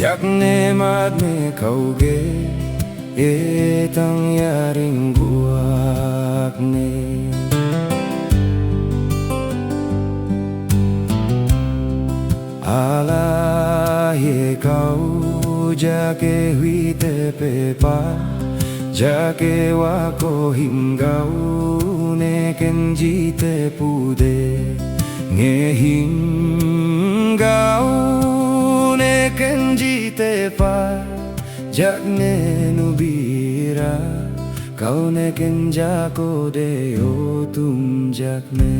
Jakne madme kauge etang yaring guakne. Ala ye kau jake huite pepa jake wako hinggau ne kenji te pude nge hinggau ne kenji te pa jakne nubira kau ne kenja ko de o tum jakne.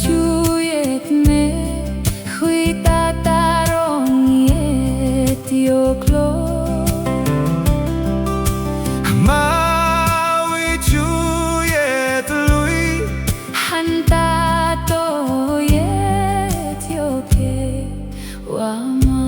Чуєтне, хуйта тарong єтіокло. Maui чуєт луй Ханта то єтіоке вама.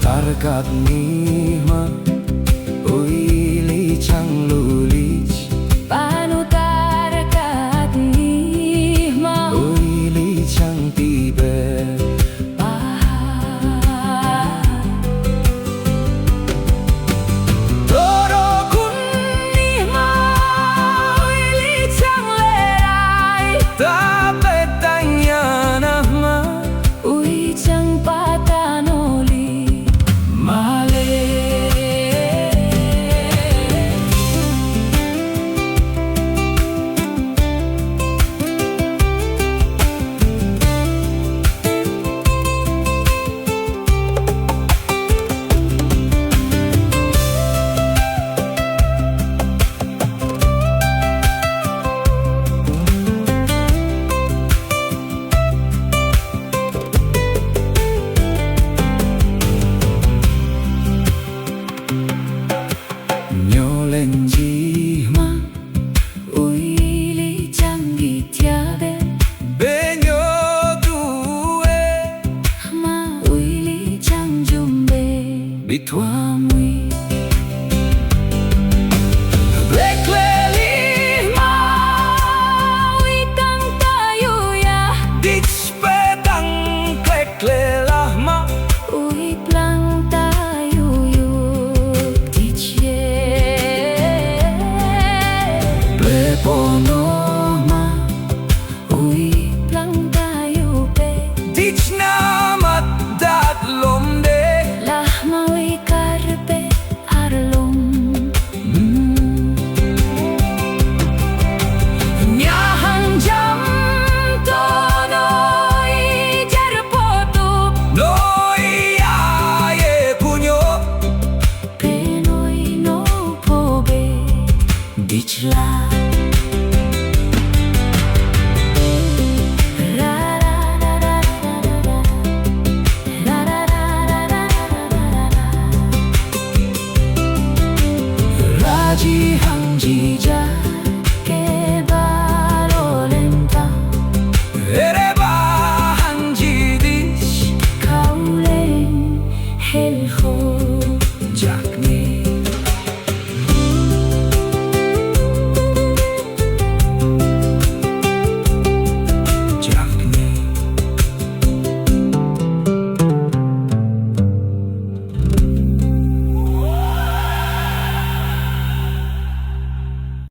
Tarkat nihma uili chang lulich Panu tarkat nihma uili chang tibe Toro kun nihma uili chang lerai tapet tanya nama Ui chang patanoli Nyolenjihma Uili chang gitiabe benyo due Ma uili chang jumbe bitwamwi Beklelihma uitang tayo ya dich pedang kleklelahma Ui plang tayo yuk tiche Leponoma Ui plang tayo pe dich namat dat lomde Lahma ui karpe arlom Nyahang jam tonoy jarpotup noi aye punyo Penoy no pobe Dichla Raji hang jija